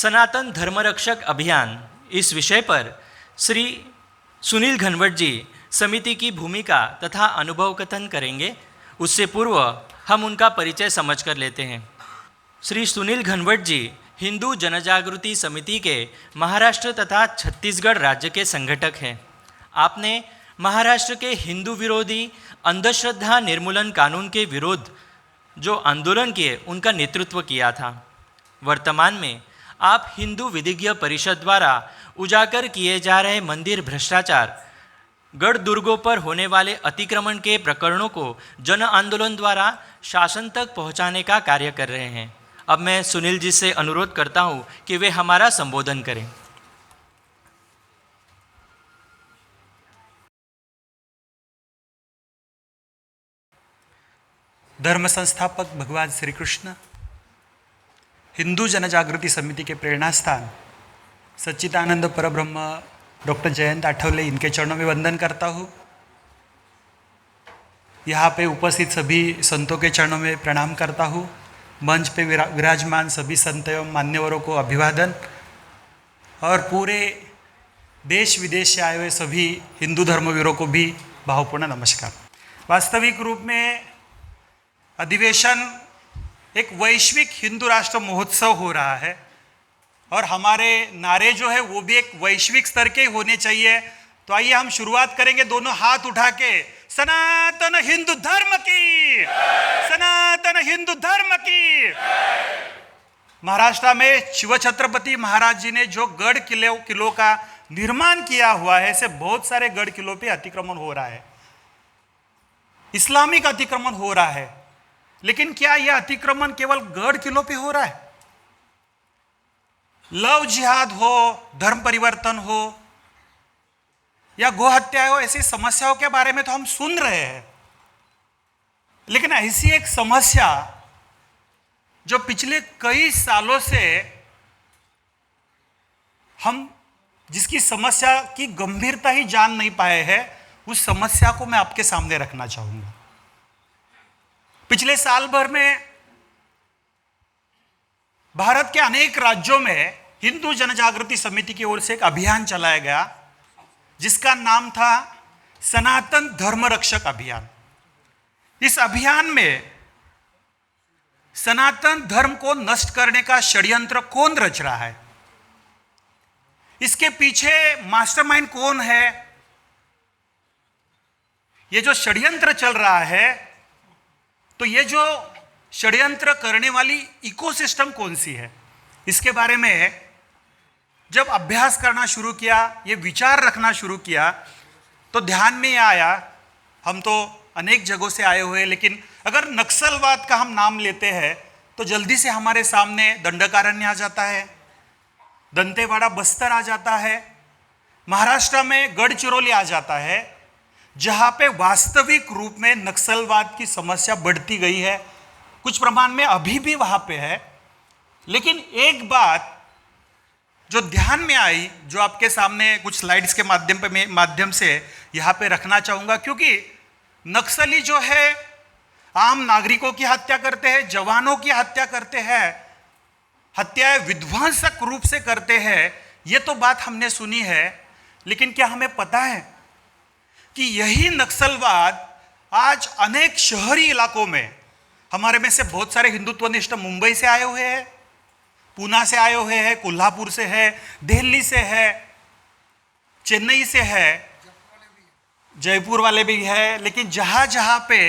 सनातन धर्मरक्षक अभियान इस विषय पर श्री सुनील घनवट जी समिति की भूमिका तथा अनुभव कथन करेंगे। उससे पूर्व हम उनका परिचय समझ कर लेते हैं। श्री सुनील घनवट जी हिंदू जनजागृति समिति के महाराष्ट्र तथा छत्तीसगढ़ राज्य के संगठक हैं। आपने महाराष्ट्र के हिंदू विरोधी अंधश्रद्धा निर्मूलन कानून के विरोध जो आंदोलन किए उनका नेतृत्व किया था। वर्तमान में आप हिंदू विधिज्ञ परिषद द्वारा उजागर किए जा रहे मंदिर भ्रष्टाचार, गढ़ दुर्गों पर होने वाले अतिक्रमण के प्रकरणों को जन आंदोलन द्वारा शासन तक पहुंचाने का कार्य कर रहे हैं। अब मैं सुनील जी से अनुरोध करता हूं कि वे हमारा संबोधन करें। धर्म संस्थापक भगवान श्री कृष्ण, हिंदू जनजागृति समिति के प्रेरणास्थान सच्चिदानंद परब्रह्म डॉक्टर जयंत आठवले, इनके चरणों में वंदन करता हूँ। यहाँ पे उपस्थित सभी संतों के चरणों में प्रणाम करता हूँ। मंच पे विराजमान सभी संत एवं मान्यवरों को अभिवादन और पूरे देश विदेश से आए हुए सभी हिंदू धर्मवीरों को भी भावपूर्ण नमस्कार। वास्तविक रूप में अधिवेशन एक वैश्विक हिंदू राष्ट्र महोत्सव हो रहा है और हमारे नारे जो है वो भी एक वैश्विक स्तर के होने चाहिए। तो आइए हम शुरुआत करेंगे दोनों हाथ उठा के, सनातन हिंदू धर्म की, सनातन हिंदू धर्म की। महाराष्ट्र में शिव छत्रपति महाराज जी ने जो गढ़ किलों का निर्माण किया हुआ है, ऐसे बहुत सारे गढ़ किलों पे अतिक्रमण हो रहा है, इस्लामिक अतिक्रमण हो रहा है। लेकिन क्या यह अतिक्रमण केवल गढ़ किलों पे हो रहा है? लव जिहाद हो, धर्म परिवर्तन हो या गोहत्या हो, ऐसी समस्याओं के बारे में तो हम सुन रहे हैं। लेकिन ऐसी एक समस्या जो पिछले कई सालों से हम जिसकी समस्या की गंभीरता ही जान नहीं पाए हैं, उस समस्या को मैं आपके सामने रखना चाहूंगा। पिछले साल भर में भारत के अनेक राज्यों में हिंदू जनजागृति समिति की ओर से एक अभियान चलाया गया जिसका नाम था सनातन धर्मरक्षक अभियान। इस अभियान में सनातन धर्म को नष्ट करने का षड्यंत्र कौन रच रहा है, इसके पीछे मास्टरमाइंड कौन है, ये जो षड्यंत्र चल रहा है, तो ये जो षड्यंत्र करने वाली इकोसिस्टम कौन सी है, इसके बारे में जब अभ्यास करना शुरू किया, ये विचार रखना शुरू किया, तो ध्यान में आया, हम तो अनेक जगहों से आए हुए, लेकिन अगर नक्सलवाद का हम नाम लेते हैं तो जल्दी से हमारे सामने दंडकारण्य आ जाता है, दंतेवाड़ा बस्तर आ जाता है, महाराष्ट्र में गढ़चिरौली आ जाता है, जहां पे वास्तविक रूप में नक्सलवाद की समस्या बढ़ती गई है। कुछ प्रमाण में अभी भी वहां पे है। लेकिन एक बात जो ध्यान में आई, जो आपके सामने कुछ स्लाइड्स के माध्यम से यहां पे रखना चाहूंगा, क्योंकि नक्सली जो है आम नागरिकों की हत्या करते हैं, जवानों की हत्या करते हैं, हत्याएं विध्वंसक रूप से करते हैं, ये तो बात हमने सुनी है। लेकिन क्या हमें पता है कि यही नक्सलवाद आज अनेक शहरी इलाकों में, हमारे में से बहुत सारे हिंदुत्वनिष्ठ मुंबई से आए हुए हैं, पूना से आए हुए हैं, कोल्हापुर से है, दिल्ली से है, चेन्नई से है, जयपुर वाले भी है। लेकिन जहां जहां पे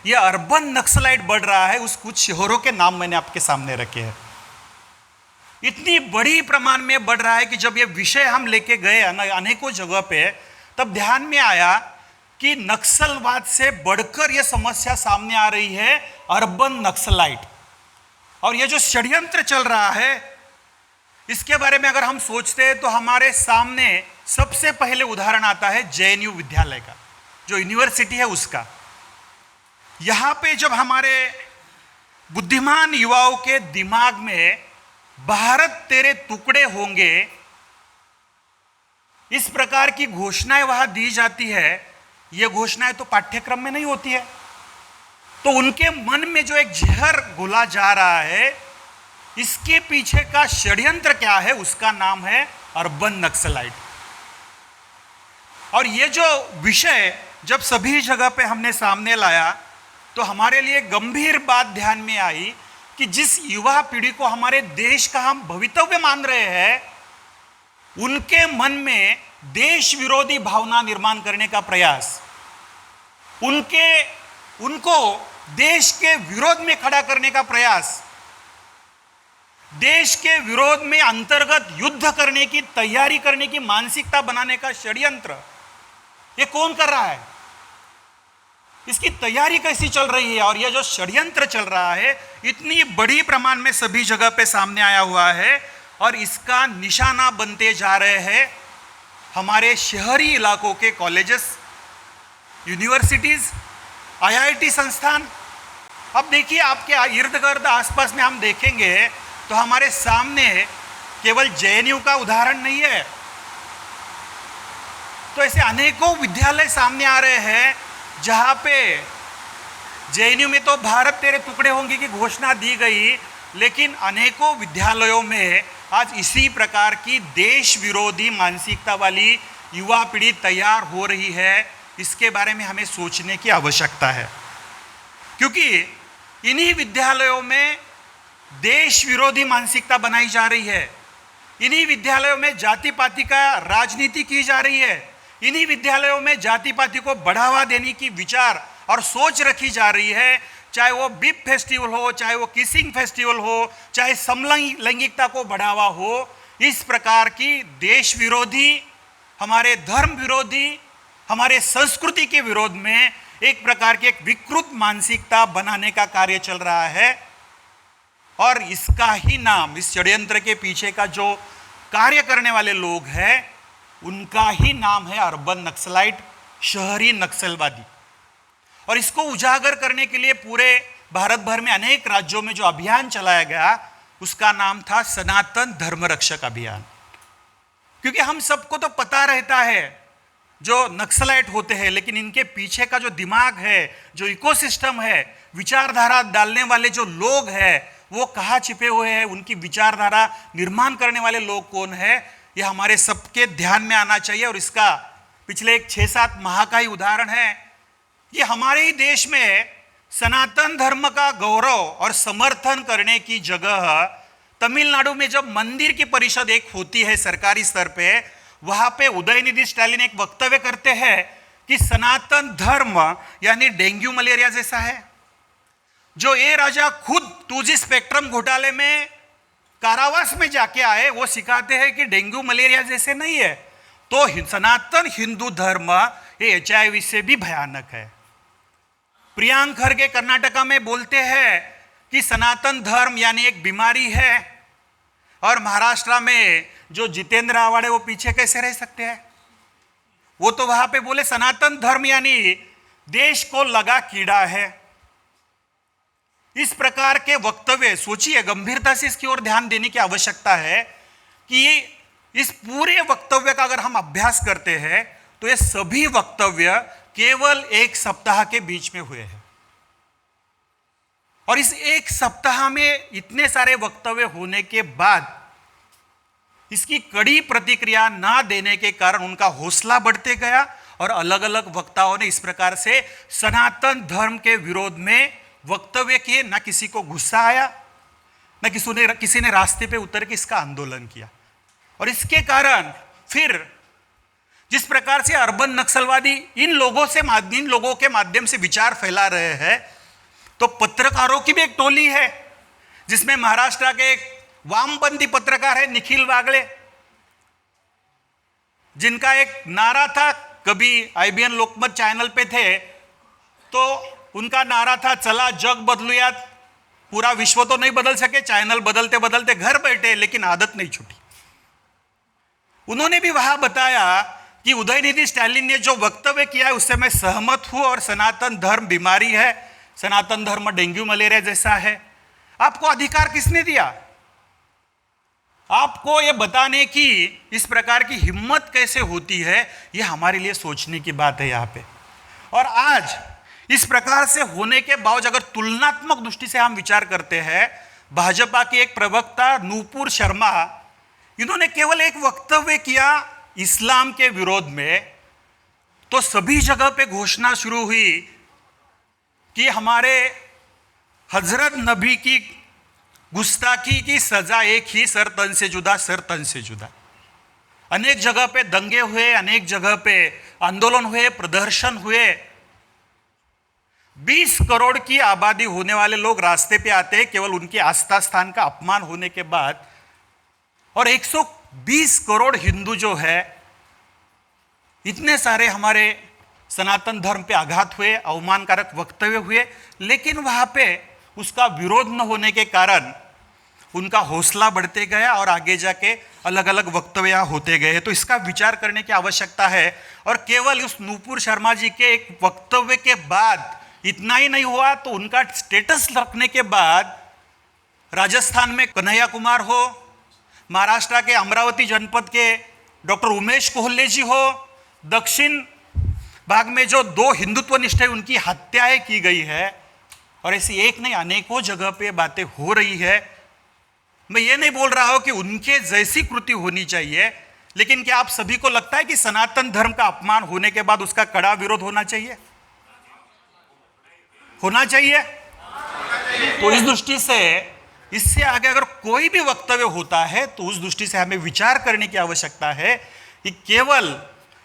ये अर्बन नक्सलाइट बढ़ रहा है, उस कुछ शहरों के नाम मैंने आपके सामने रखे हैं। इतनी बड़ी प्रमाण में बढ़ रहा है कि जब ये विषय हम लेके गए अनेकों जगह पे, तब ध्यान में आया कि नक्सलवाद से बढ़कर यह समस्या सामने आ रही है, अर्बन नक्सलाइट। और ये जो षड्यंत्र चल रहा है, इसके बारे में अगर हम सोचते हैं तो हमारे सामने सबसे पहले उदाहरण आता है जेएनयू विद्यालय का, जो यूनिवर्सिटी है उसका। यहां पे जब हमारे बुद्धिमान युवाओं के दिमाग में भारत तेरे टुकड़े होंगे, इस प्रकार की घोषणाएं वहां दी जाती है, ये घोषणाएं तो पाठ्यक्रम में नहीं होती है, तो उनके मन में जो एक जहर घुला जा रहा है, इसके पीछे का षड्यंत्र क्या है, उसका नाम है अर्बन नक्सलाइट। और ये जो विषय जब सभी जगह पे हमने सामने लाया तो हमारे लिए गंभीर बात ध्यान में आई कि जिस युवा पीढ़ी को हमारे देश का हम भवितव्य मान रहे हैं, उनके मन में देश विरोधी भावना निर्माण करने का प्रयास, उनको देश के विरोध में खड़ा करने का प्रयास, देश के विरोध में अंतर्गत युद्ध करने की तैयारी करने की मानसिकता बनाने का षड्यंत्र, ये कौन कर रहा है, इसकी तैयारी कैसी चल रही है। और यह जो षड्यंत्र चल रहा है इतनी बड़ी प्रमाण में सभी जगह पे सामने आया हुआ है और इसका निशाना बनते जा रहे हैं हमारे शहरी इलाकों के कॉलेजेस, यूनिवर्सिटीज, IIT संस्थान। अब देखिए, आपके इर्द गिर्द आसपास में हम देखेंगे तो हमारे सामने केवल JNU का उदाहरण नहीं है, तो ऐसे अनेकों विद्यालय सामने आ रहे हैं जहां पे JNU में तो भारत तेरे टुकड़े होंगे की घोषणा दी गई, लेकिन अनेकों विद्यालयों में आज इसी प्रकार की देश विरोधी मानसिकता वाली युवा पीढ़ी तैयार हो रही है। इसके बारे में हमें सोचने की आवश्यकता है, क्योंकि इन्हीं विद्यालयों में देश विरोधी मानसिकता बनाई जा रही है, इन्हीं विद्यालयों में जाति पाति का राजनीति की जा रही है, इन्हीं विद्यालयों में जाति पाति को बढ़ावा देने की विचार और सोच रखी जा रही है। चाहे वो बिप फेस्टिवल हो, चाहे वो किसिंग फेस्टिवल हो, चाहे समलैंगिकता को बढ़ावा हो, इस प्रकार की देश विरोधी, हमारे धर्म विरोधी, हमारे संस्कृति के विरोध में एक प्रकार की एक विकृत मानसिकता बनाने का कार्य चल रहा है। और इसका ही नाम, इस षड्यंत्र के पीछे का जो कार्य करने वाले लोग हैं, उनका ही नाम है अर्बन नक्सलाइट, शहरी नक्सलवादी। और इसको उजागर करने के लिए पूरे भारत भर में अनेक राज्यों में जो अभियान चलाया गया, उसका नाम था सनातन धर्म रक्षक अभियान। क्योंकि हम सबको तो पता रहता है जो नक्सलाइट होते हैं, लेकिन इनके पीछे का जो दिमाग है, जो इकोसिस्टम है, विचारधारा डालने वाले जो लोग हैं, वो कहाँ छिपे हुए हैं, उनकी विचारधारा निर्माण करने वाले लोग कौन है, यह हमारे सबके ध्यान में आना चाहिए। और इसका पिछले एक 6-7 माह का ही उदाहरण है। ये हमारे ही देश में सनातन धर्म का गौरव और समर्थन करने की जगह तमिलनाडु में जब मंदिर की परिषद एक होती है सरकारी स्तर पे, वहां पे उदयनिधि स्टालिन एक वक्तव्य करते हैं कि सनातन धर्म यानी डेंगू मलेरिया जैसा है। जो ए राजा खुद 2G स्पेक्ट्रम घोटाले में कारावास में जाके आए, वो सिखाते हैं कि डेंगू मलेरिया जैसे नहीं है। तो सनातन हिंदू धर्म ये HIV से भी भयानक है। प्रियांक खरगे कर्नाटका में बोलते हैं कि सनातन धर्म यानी एक बीमारी है। और महाराष्ट्र में जो जितेंद्र आवाड़े, वो पीछे कैसे रह सकते हैं? वो तो वहां पे बोले सनातन धर्म यानी देश को लगा कीड़ा है। इस प्रकार के वक्तव्य, सोचिए, गंभीरता से इसकी ओर ध्यान देने की आवश्यकता है कि इस पूरे वक्तव्य का अगर हम अभ्यास करते हैं तो ये सभी वक्तव्य केवल एक सप्ताह के बीच में हुए हैं। और इस एक सप्ताह में इतने सारे वक्तव्य होने के बाद इसकी कड़ी प्रतिक्रिया ना देने के कारण उनका हौसला बढ़ते गया और अलग अलग वक्ताओं ने इस प्रकार से सनातन धर्म के विरोध में वक्तव्य किए। ना किसी को गुस्सा आया, ना किसी ने रास्ते पे उतर के इसका आंदोलन किया। और इसके कारण फिर जिस प्रकार से अर्बन नक्सलवादी इन लोगों के माध्यम से विचार फैला रहे हैं, तो पत्रकारों की भी एक टोली है जिसमें महाराष्ट्र के एक वामपंथी पत्रकार है निखिल वागले, जिनका एक नारा था, कभी IBN लोकमत चैनल पे थे तो उनका नारा था, चला जग बदलूयात। पूरा विश्व तो नहीं बदल सके, चैनल बदलते बदलते घर बैठे, लेकिन आदत नहीं छूटी। उन्होंने भी वहां बताया कि उदयनिधि स्टालिन ने जो वक्तव्य किया है उससे मैं सहमत हूं और सनातन धर्म बीमारी है, सनातन धर्म डेंगू मलेरिया जैसा है। आपको अधिकार किसने दिया? आपको यह बताने की इस प्रकार की हिम्मत कैसे होती है, यह हमारे लिए सोचने की बात है यहाँ पे। और आज इस प्रकार से होने के बावजूद अगर तुलनात्मक दृष्टि से हम विचार करते हैं भाजपा की एक प्रवक्ता नूपुर शर्मा, इन्होंने केवल एक वक्तव्य किया इस्लाम के विरोध में, तो सभी जगह पे घोषणा शुरू हुई कि हमारे हजरत नबी की गुस्ताखी की सजा एक ही, सर तन से जुदा, सर तन से जुदा। अनेक जगह पे दंगे हुए, अनेक जगह पे आंदोलन हुए, प्रदर्शन हुए। 20 करोड़ की आबादी होने वाले लोग रास्ते पे आते हैं केवल उनके आस्था स्थान का अपमान होने के बाद, और 120 करोड़ हिंदू जो है, इतने सारे हमारे सनातन धर्म पे आघात हुए, अवमानकारक वक्तव्य हुए, लेकिन वहां पे उसका विरोध न होने के कारण उनका हौसला बढ़ते गया और आगे जाके अलग अलग वक्तव्य होते गए। तो इसका विचार करने की आवश्यकता है। और केवल उस नूपुर शर्मा जी के एक वक्तव्य के बाद इतना ही नहीं हुआ, तो उनका स्टेटस रखने के बाद राजस्थान में कन्हैया कुमार हो, महाराष्ट्र के अमरावती जनपद के डॉक्टर उमेश कोहले जी हो, दक्षिण भाग में जो 2 हिंदुत्व निष्ठ उनकी हत्याएं की गई है, और ऐसी एक नहीं अनेकों जगह पे बातें हो रही है। मैं ये नहीं बोल रहा हूं कि उनके जैसी कृति होनी चाहिए, लेकिन क्या आप सभी को लगता है कि सनातन धर्म का अपमान होने के बाद उसका कड़ा विरोध होना चाहिए? होना चाहिए। तो इस दृष्टि से इससे आगे अगर कोई भी वक्तव्य होता है तो उस दृष्टि से हमें विचार करने की आवश्यकता है कि केवल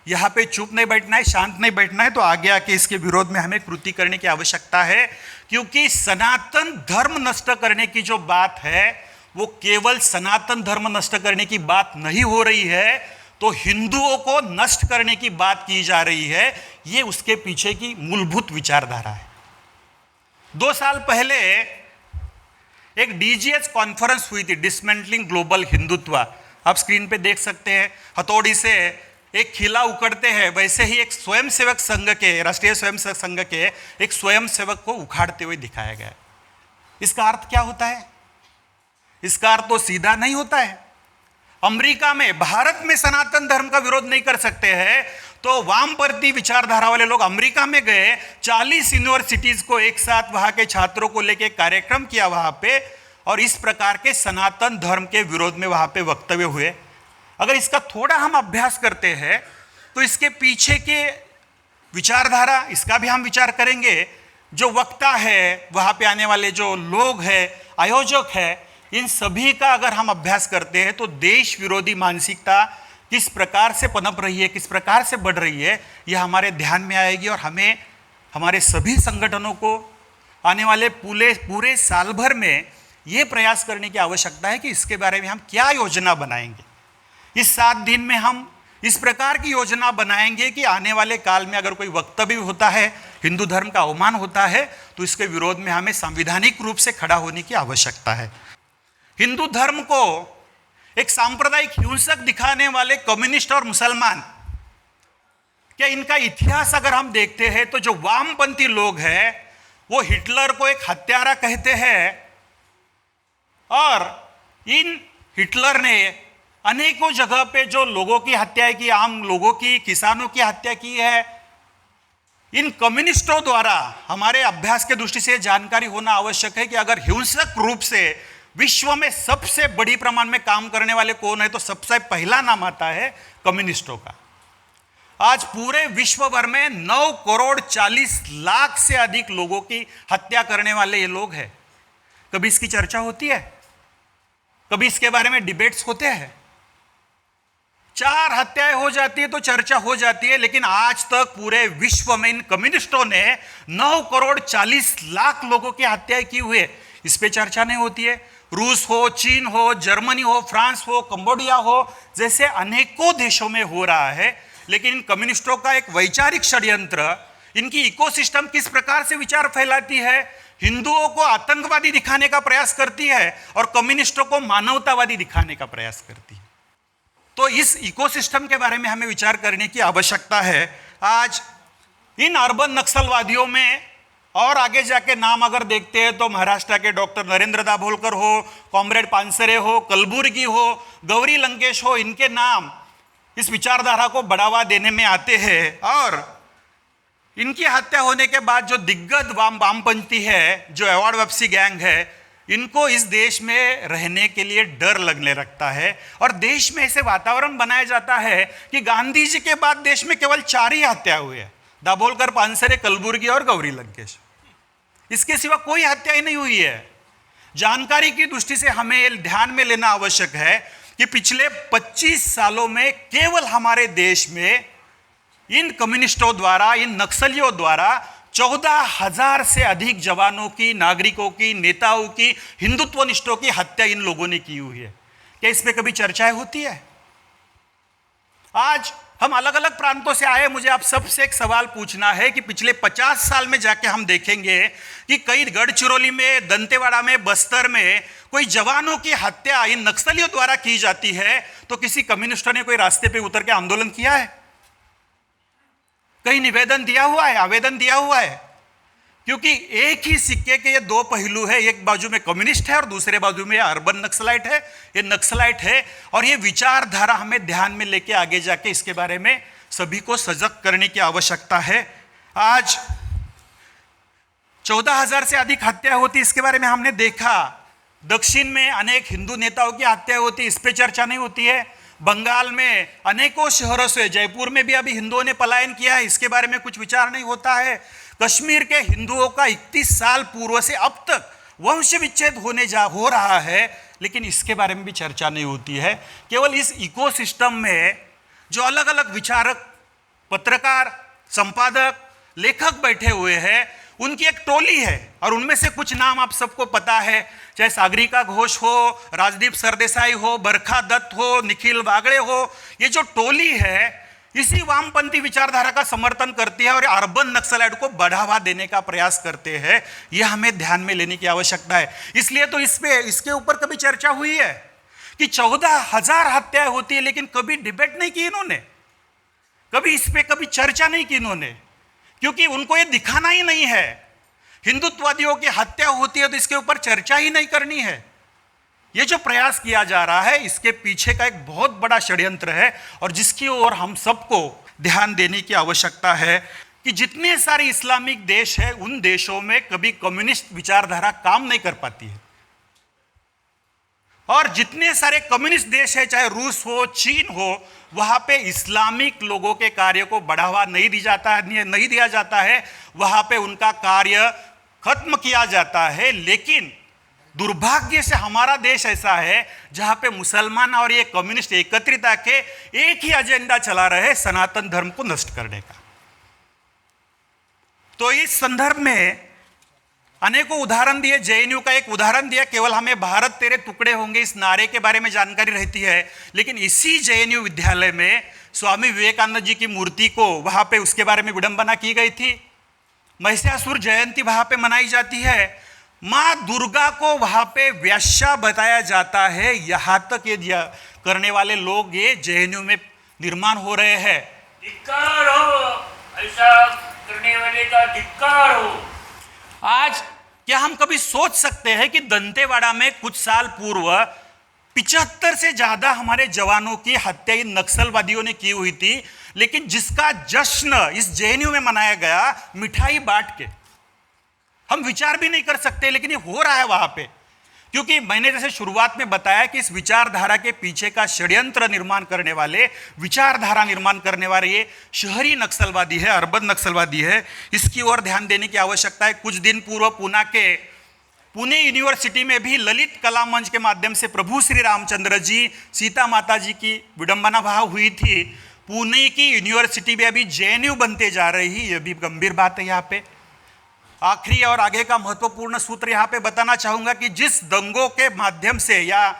यहाँ पे चुप नहीं बैठना है, शांत नहीं बैठना है, तो आगे आके इसके विरोध में हमें कृति करने की आवश्यकता है। क्योंकि सनातन धर्म नष्ट करने की जो बात है वो केवल सनातन धर्म नष्ट करने की बात नहीं हो रही है, तो हिंदुओं को नष्ट करने की बात की जा रही है। ये उसके पीछे की मूलभूत विचारधारा है। 2 साल पहले एक डीजीएच कॉन्फ्रेंस हुई थी, डिसमेंटलिंग ग्लोबल हिंदुत्व। आप स्क्रीन पे देख सकते हैं, हथौड़ी से एक खिला उखड़ते हैं, वैसे ही एक स्वयंसेवक संघ के, राष्ट्रीय स्वयंसेवक संघ के एक स्वयंसेवक को उखाड़ते हुए दिखाया गया। इसका अर्थ क्या होता है? इसका अर्थ तो सीधा नहीं होता है। अमेरिका में, भारत में सनातन धर्म का विरोध नहीं कर सकते हैं, तो वामपंथी विचारधारा वाले लोग अमेरिका में गए, 40 यूनिवर्सिटीज को एक साथ वहां के छात्रों को लेके कार्यक्रम किया वहां पे, और इस प्रकार के सनातन धर्म के विरोध में वहां पे वक्तव्य हुए। अगर इसका थोड़ा हम अभ्यास करते हैं तो इसके पीछे के विचारधारा, इसका भी हम विचार करेंगे। जो वक्ता है, वहां पे आने वाले जो लोग हैं, आयोजक है, इन सभी का अगर हम अभ्यास करते हैं तो देश विरोधी मानसिकता किस प्रकार से पनप रही है, किस प्रकार से बढ़ रही है, यह हमारे ध्यान में आएगी। और हमें, हमारे सभी संगठनों को आने वाले पूरे साल भर में ये प्रयास करने की आवश्यकता है कि इसके बारे में हम क्या योजना बनाएंगे। इस 7 दिन में हम इस प्रकार की योजना बनाएंगे कि आने वाले काल में अगर कोई वक्तव्य होता है, हिंदू धर्म का अवमान होता है, तो इसके विरोध में हमें संवैधानिक रूप से खड़ा होने की आवश्यकता है। हिंदू धर्म को एक सांप्रदायिक हिंसक दिखाने वाले कम्युनिस्ट और मुसलमान, क्या इनका इतिहास अगर हम देखते हैं तो जो वामपंथी लोग हैं वो हिटलर को एक हत्यारा कहते हैं, और इन हिटलर ने अनेकों जगह पे जो लोगों की हत्या की, आम लोगों की, किसानों की हत्या की है। इन कम्युनिस्टों द्वारा हमारे अभ्यास के दृष्टि से जानकारी होना आवश्यक है कि अगर हिंसक रूप से विश्व में सबसे बड़ी प्रमाण में काम करने वाले कौन है, तो सबसे पहला नाम आता है कम्युनिस्टों का। आज पूरे विश्व भर में 9 करोड़ 40 लाख से अधिक लोगों की हत्या करने वाले ये लोग हैं। कभी इसकी चर्चा होती है? कभी इसके बारे में डिबेट्स होते हैं? 4 हत्याएं हो जाती है तो चर्चा हो जाती है, लेकिन आज तक पूरे विश्व में इन कम्युनिस्टों ने 9 करोड़ 40 लाख लोगों की हत्याएं की हुई है। इस पे चर्चा नहीं होती है। रूस हो, चीन हो, जर्मनी हो, फ्रांस हो, कंबोडिया हो, जैसे अनेकों देशों में हो रहा है। लेकिन इन कम्युनिस्टों का एक वैचारिक षड्यंत्र, इनकी इकोसिस्टम किस प्रकार से विचार फैलाती है, हिंदुओं को आतंकवादी दिखाने का प्रयास करती है और कम्युनिस्टों को मानवतावादी दिखाने का प्रयास करती है। तो इस इकोसिस्टम के बारे में हमें विचार करने की आवश्यकता है। आज इन अर्बन नक्सलवादियों में और आगे जाके नाम अगर देखते हैं तो महाराष्ट्र के डॉक्टर नरेंद्र दाभोलकर हो, कॉमरेड पानसरे हो, कलबुर्गी हो, गौरी लंकेश हो, इनके नाम इस विचारधारा को बढ़ावा देने में आते हैं। और इनकी हत्या होने के बाद जो दिग्गज वामपंथी है, जो अवॉर्ड वापसी गैंग है, इनको इस देश में रहने के लिए डर लगने लगता है और देश में ऐसे वातावरण बनाया जाता है कि गांधी जी के बाद देश में केवल 4 ही हत्या हुई है, दाभोलकर, पानसरे, कलबुर्गी और गौरी लंकेश। इसके सिवा कोई हत्या ही नहीं हुई है। जानकारी की दृष्टि से हमें ध्यान में लेना आवश्यक है कि पिछले 25 सालों में केवल हमारे देश में इन कम्युनिस्टों द्वारा, इन नक्सलियों द्वारा 14,000 से अधिक जवानों की, नागरिकों की, नेताओं की, हिंदुत्वनिष्ठों की हत्या इन लोगों ने की हुई है। क्या इस पे कभी चर्चाएं होती है? आज हम अलग अलग प्रांतों से आए, मुझे आप सबसे एक सवाल पूछना है कि पिछले 50 साल में जाके हम देखेंगे कि कई गढ़चिरौली में, दंतेवाड़ा में, बस्तर में कोई जवानों की हत्या इन नक्सलियों द्वारा की जाती है तो किसी कम्युनिस्ट ने कोई रास्ते पे उतर के आंदोलन किया है? कहीं निवेदन दिया हुआ है, आवेदन दिया हुआ है? क्योंकि एक ही सिक्के के ये 2 पहलू है, एक बाजू में कम्युनिस्ट है और दूसरे बाजू में अर्बन नक्सलाइट है। ये नक्सलाइट है और ये विचारधारा हमें ध्यान में लेके आगे जाके इसके बारे में सभी को सजग करने की आवश्यकता है। आज 14,000 से अधिक हत्या होती, इसके बारे में हमने देखा। दक्षिण में अनेक हिंदू नेताओं की हत्या होती, इस पर चर्चा नहीं होती है। बंगाल में अनेकों शहरों से, जयपुर में भी अभी हिंदुओं ने पलायन किया है, इसके बारे में कुछ विचार नहीं होता है। कश्मीर के हिंदुओं का 31 साल पूर्व से अब तक वंश विच्छेद हो रहा है, लेकिन इसके बारे में भी चर्चा नहीं होती है। केवल इस इकोसिस्टम में जो अलग अलग विचारक, पत्रकार, संपादक, लेखक बैठे हुए हैं, उनकी एक टोली है और उनमें से कुछ नाम आप सबको पता है, चाहे सागरिका घोष हो, राजदीप सरदेसाई हो, बरखा दत्त हो, निखिल वागड़े हो। ये जो टोली है इसी वामपंथी विचारधारा का समर्थन करती है और अर्बन नक्सलाइट को बढ़ावा देने का प्रयास करते हैं। यह हमें ध्यान में लेने की आवश्यकता है। इसलिए तो इसके ऊपर कभी चर्चा हुई है कि 14,000 हत्याएं होती है, लेकिन कभी डिबेट नहीं की इन्होंने, कभी इस पे कभी चर्चा नहीं की इन्होंने, क्योंकि उनको ये दिखाना ही नहीं है। हिंदुत्ववादियों की हत्या होती है तो इसके ऊपर चर्चा ही नहीं करनी है। ये जो प्रयास किया जा रहा है, इसके पीछे का एक बहुत बड़ा षड्यंत्र है और जिसकी ओर हम सबको ध्यान देने की आवश्यकता है कि जितने सारे इस्लामिक देश हैं, उन देशों में कभी कम्युनिस्ट विचारधारा काम नहीं कर पाती है और जितने सारे कम्युनिस्ट देश हैं, चाहे रूस हो, चीन हो, वहां पे इस्लामिक लोगों के कार्य को बढ़ावा नहीं दिया जाता है, वहां पे उनका कार्य खत्म किया जाता है। लेकिन दुर्भाग्य से हमारा देश ऐसा है जहां पे मुसलमान और ये कम्युनिस्ट एकत्रित आके एक ही एजेंडा चला रहे हैं, सनातन धर्म को नष्ट करने का। तो इस संदर्भ में अनेकों उदाहरण दिए, जेएनयू का एक उदाहरण दिया। केवल हमें भारत तेरे टुकड़े होंगे इस नारे के बारे में जानकारी रहती है, लेकिन इसी जेएनयू विद्यालय में स्वामी विवेकानंद जी की मूर्ति को वहां पे उसके बारे में विडंबना की गई थी। महिषासुर जयंती वहां पे मनाई जाती है। माँ दुर्गा को वहां पे व्याश्या बताया जाता है। यहां तक ये करने वाले लोग ये जेएनयू में निर्माण हो रहे हैं। धिक्कार हो, ऐसा करने वाले का धिक्कार हो। आज क्या हम कभी सोच सकते हैं कि दंतेवाड़ा में कुछ साल पूर्व 75 से ज्यादा हमारे जवानों की हत्या इन नक्सलवादियों ने की हुई थी, लेकिन जिसका जश्न इस जेएनयू में मनाया गया मिठाई बांट के। हम विचार भी नहीं कर सकते, लेकिन ये हो रहा है वहां पे, क्योंकि मैंने जैसे शुरुआत में बताया कि इस विचारधारा के पीछे का षड्यंत्र निर्माण करने वाले, विचारधारा निर्माण करने वाले ये शहरी नक्सलवादी है, अर्बन नक्सलवादी है। इसकी ओर ध्यान देने की आवश्यकता है। कुछ दिन पूर्व पुणे यूनिवर्सिटी में भी ललित कला मंच के माध्यम से प्रभु श्री रामचंद्र जी, सीता माता जी की विडंबना वहां हुई थी। पुणे की यूनिवर्सिटी में अभी जेएनयू बनते जा रही है, यह भी गंभीर बात है। यहाँ पे आखिरी और आगे का महत्वपूर्ण सूत्र यहां पे बताना चाहूंगा कि जिस दंगों के माध्यम से, या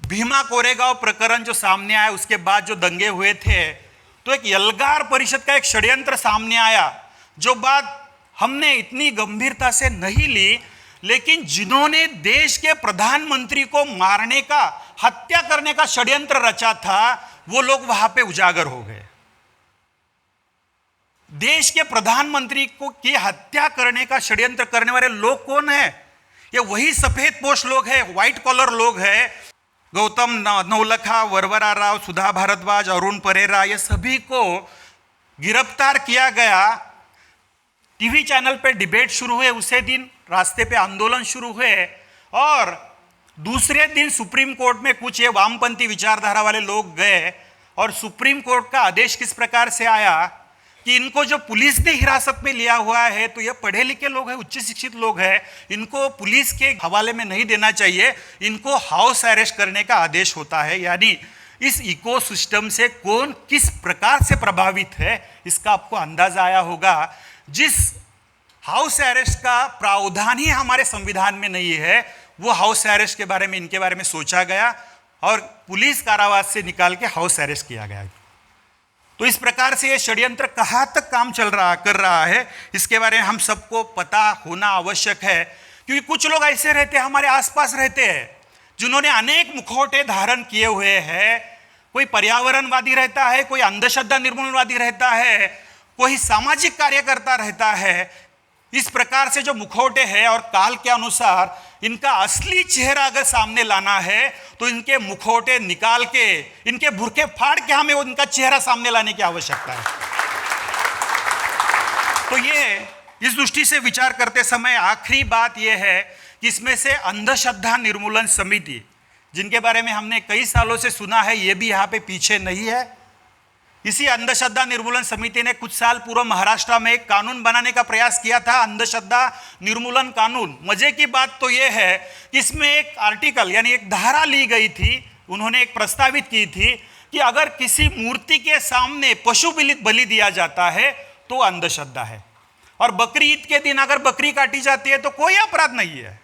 भीमा कोरेगांव प्रकरण जो सामने आया उसके बाद जो दंगे हुए थे, तो एक यलगार परिषद का एक षड्यंत्र सामने आया, जो बात हमने इतनी गंभीरता से नहीं ली, लेकिन जिन्होंने देश के प्रधानमंत्री को मारने का, हत्या करने का षड्यंत्र रचा था, वो लोग वहां पे उजागर हो गए। देश के प्रधानमंत्री को की हत्या करने का षड्यंत्र करने वाले लोग कौन है? ये वही सफेद पोश लोग हैं, व्हाइट कॉलर लोग हैं। गौतम नवलखा, वरवरा राव, सुधा भारद्वाज, अरुण परेरा, ये सभी को गिरफ्तार किया गया। टीवी चैनल पे डिबेट शुरू हुए, उसी दिन रास्ते पे आंदोलन शुरू हुए और दूसरे दिन सुप्रीम कोर्ट में कुछ ये वामपंथी विचारधारा वाले लोग गए और सुप्रीम कोर्ट का आदेश किस प्रकार से आया कि इनको जो पुलिस ने हिरासत में लिया हुआ है, तो ये पढ़े लिखे लोग हैं, उच्च शिक्षित लोग हैं, इनको पुलिस के हवाले में नहीं देना चाहिए, इनको हाउस अरेस्ट करने का आदेश होता है। यानी इस इकोसिस्टम से कौन किस प्रकार से प्रभावित है इसका आपको अंदाजा आया होगा। जिस हाउस अरेस्ट का प्रावधान ही हमारे संविधान में नहीं है, वो हाउस अरेस्ट के बारे में, इनके बारे में सोचा गया और पुलिस कारावास से निकाल के हाउस अरेस्ट किया गया। तो इस प्रकार से ये षड्यंत्र कहाँ तक काम कर रहा है, इसके बारे में हम सबको पता होना आवश्यक है। क्योंकि कुछ लोग ऐसे रहते हैं, हमारे आसपास रहते हैं, जिन्होंने अनेक मुखौटे धारण किए हुए हैं। कोई पर्यावरणवादी रहता है, कोई अंधश्रद्धा निर्मूलनवादी रहता है, कोई सामाजिक कार्यकर्ता रहता है। इस प्रकार से जो मुखौटे हैं और काल के अनुसार इनका असली चेहरा अगर सामने लाना है तो इनके मुखौटे निकाल के, इनके बुर्के फाड़ के हमें उनका चेहरा सामने लाने की आवश्यकता है। तो ये इस दृष्टि से विचार करते समय आखिरी बात यह है कि इसमें से अंधश्रद्धा निर्मूलन समिति, जिनके बारे में हमने कई सालों से सुना है, ये भी यहाँ पे पीछे नहीं है। इसी अंधश्रद्धा निर्मूलन समिति ने कुछ साल पूर्व महाराष्ट्र में एक कानून बनाने का प्रयास किया था, अंधश्रद्धा निर्मूलन कानून। मजे की बात तो यह है कि इसमें एक आर्टिकल यानी एक धारा ली गई थी, उन्होंने एक प्रस्तावित की थी कि अगर किसी मूर्ति के सामने पशु बलि दिया जाता है तो अंधश्रद्धा है, और बकरी ईद के दिन अगर बकरी काटी जाती है तो कोई अपराध नहीं है।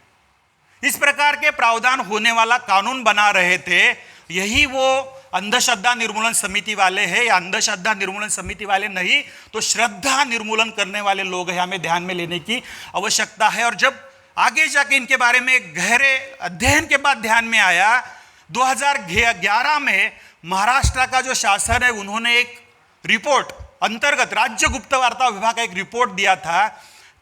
इस प्रकार के प्रावधान होने वाला कानून बना रहे थे। यही वो अंधश्रद्धा निर्मूलन समिति वाले हैं, या अंधश्रद्धा निर्मूलन समिति वाले नहीं तो श्रद्धा निर्मूलन करने वाले लोग हैं, हमें ध्यान में लेने की आवश्यकता है। और जब आगे जाके इनके बारे में गहरे अध्ययन के बाद ध्यान में आया, 2011 में महाराष्ट्र का जो शासन है, उन्होंने एक रिपोर्ट अंतर्गत राज्य गुप्त वार्ता विभाग का एक रिपोर्ट दिया था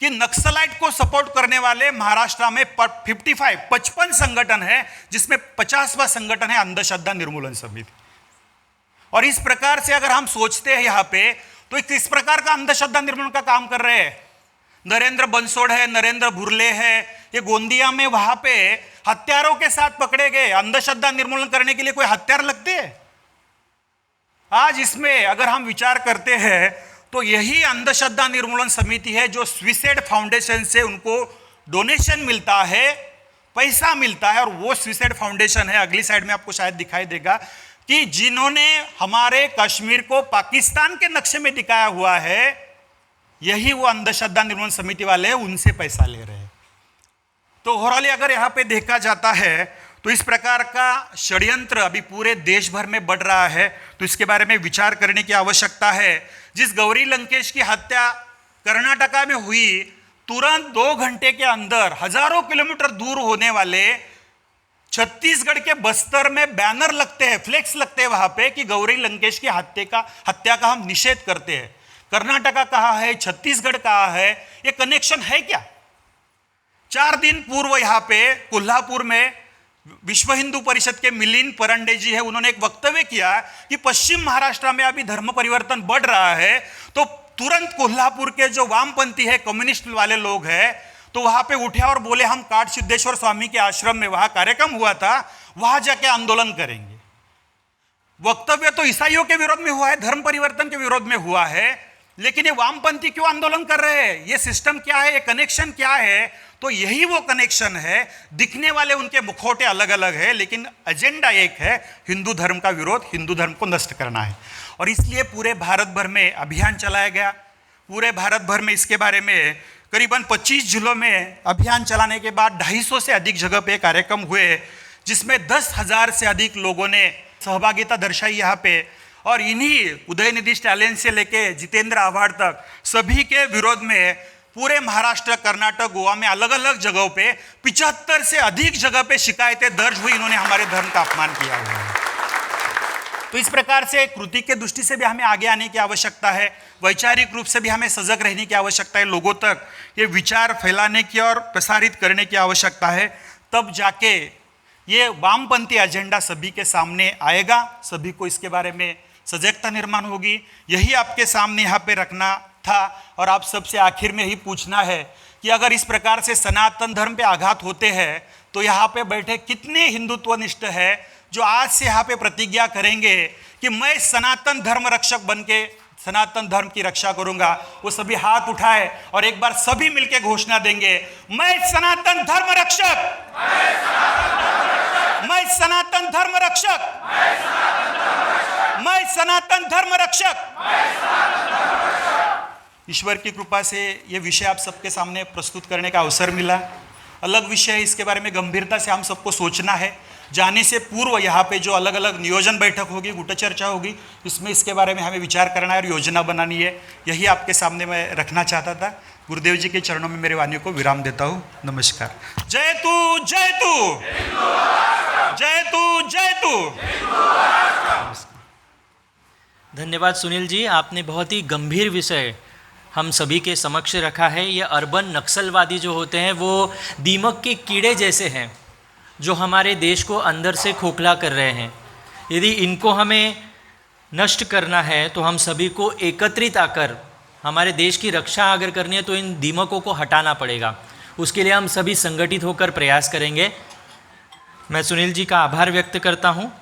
कि नक्सलाइट को सपोर्ट करने वाले महाराष्ट्र में 55 संगठन है, जिसमें 50वां संगठन है अंधश्रद्धा निर्मूलन समिति। और इस प्रकार से अगर हम सोचते हैं यहाँ पे, तो किस प्रकार का अंधश्रद्धा निर्मूलन का काम कर रहे हैं। नरेंद्र बंसोड़ है, नरेंद्र भुरले है, ये गोंदिया में वहां पे हत्यारों के साथ पकड़े गए। अंधश्रद्धा निर्मूलन करने के लिए कोई हथियार लगते हैं? आज इसमें अगर हम विचार करते हैं तो यही अंधश्रद्धा निर्मूलन समिति है जो स्विसेड फाउंडेशन से उनको डोनेशन मिलता है, पैसा मिलता है। और वो स्विसेड फाउंडेशन है, अगली साइड में आपको शायद दिखाई देगा, कि जिन्होंने हमारे कश्मीर को पाकिस्तान के नक्शे में दिखाया हुआ है, यही वो अंधश्रद्धा निर्मूलन समिति वाले हैं, उनसे पैसा ले रहे हैं। तो ओवरऑल अगर यहाँ पे देखा जाता है तो इस प्रकार का षड्यंत्र अभी पूरे देश भर में बढ़ रहा है, तो इसके बारे में विचार करने की आवश्यकता है। जिस गौरी लंकेश की हत्या कर्नाटका में हुई, तुरंत 2 घंटे के अंदर हजारों किलोमीटर दूर होने वाले छत्तीसगढ़ के बस्तर में बैनर लगते हैं, फ्लेक्स लगते हैं वहां पे कि गौरी लंकेश की हत्या का हम निषेध करते हैं। कर्नाटका कहाँ है, छत्तीसगढ़ कहाँ है, ये कनेक्शन है क्या? 4 दिन पूर्व यहाँ पे कोल्हापुर में विश्व हिंदू परिषद के मिलिंद परंडे जी है, उन्होंने एक वक्तव्य किया कि पश्चिम महाराष्ट्र में अभी धर्म परिवर्तन बढ़ रहा है। तो तुरंत कोल्हापुर के जो वामपंथी है, कम्युनिस्ट वाले लोग हैं, तो वहां पे उठे और बोले हम काट सिद्धेश्वर स्वामी के आश्रम में वहां कार्यक्रम हुआ था, वहां जाके आंदोलन करेंगे। वक्तव्य तो ईसाइयों के विरोध में हुआ है, धर्म परिवर्तन के विरोध में हुआ है, लेकिन ये वामपंथी क्यों आंदोलन कर रहे हैं? ये सिस्टम क्या है, ये कनेक्शन क्या है? तो यही वो कनेक्शन है। दिखने वाले उनके मुखौटे अलग अलग है, लेकिन एजेंडा एक है, हिंदू धर्म का विरोध, हिंदू धर्म को नष्ट करना है। और इसलिए पूरे भारत भर में अभियान चलाया गया। पूरे भारत भर में इसके बारे में करीबन 25 जिलों में अभियान चलाने के बाद 250 से अधिक जगह पे कार्यक्रम हुए, जिसमें 10,000 से अधिक लोगों ने सहभागिता दर्शाई यहाँ पे। और इन्हीं उदयनिधि स्टालिन से लेके जितेंद्र आव्हाड तक सभी के विरोध में पूरे महाराष्ट्र, कर्नाटक, गोवा में अलग अलग जगहों पे 75 से अधिक जगह पे शिकायतें दर्ज हुई। इन्होंने हमारे धर्म का अपमान किया हुआ है। तो इस प्रकार से कृति के दृष्टि से भी हमें आगे आने की आवश्यकता है, वैचारिक रूप से भी हमें सजग रहने की आवश्यकता है, लोगों तक ये विचार फैलाने की और प्रसारित करने की आवश्यकता है। तब जाके ये वामपंथी एजेंडा सभी के सामने आएगा, सभी को इसके बारे में सजगता निर्माण होगी। यही आपके सामने यहाँ पे रखना था। और आप सबसे आखिर में ही पूछना है कि अगर इस प्रकार से सनातन धर्म पे आघात होते हैं तो यहाँ पे बैठे कितने हिंदुत्वनिष्ठ है जो आज से यहाँ पे प्रतिज्ञा करेंगे कि मैं सनातन धर्म रक्षक बन के सनातन धर्म की रक्षा करूंगा। वो सभी हाथ उठाए और एक बार सभी मिलके घोषणा देंगे, मैं सनातन धर्म रक्षक, मैं सनातन धर्म रक्षक, मैं सनातन धर्म रक्षक। ईश्वर की कृपा से ये विषय आप सबके सामने प्रस्तुत करने का अवसर मिला। अलग विषय है, इसके बारे में गंभीरता से हम सबको सोचना है। जाने से पूर्व यहाँ पे जो अलग अलग नियोजन बैठक होगी, गुट चर्चा होगी, इसमें इसके बारे में हमें विचार करना है और योजना बनानी है। यही आपके सामने मैं रखना चाहता था। गुरुदेव जी के चरणों में मेरे वाणियों को विराम देता हूँ। नमस्कार। जय तू जय तू जय तू जय तू। धन्यवाद सुनील जी, आपने बहुत ही गंभीर विषय हम सभी के समक्ष रखा है। ये अर्बन नक्सलवादी जो होते हैं वो दीमक के कीड़े जैसे हैं जो हमारे देश को अंदर से खोखला कर रहे हैं। यदि इनको हमें नष्ट करना है तो हम सभी को एकत्रित आकर हमारे देश की रक्षा अगर करनी है तो इन दीमकों को हटाना पड़ेगा। उसके लिए हम सभी संगठित होकर प्रयास करेंगे। मैं सुनील जी का आभार व्यक्त करता हूँ।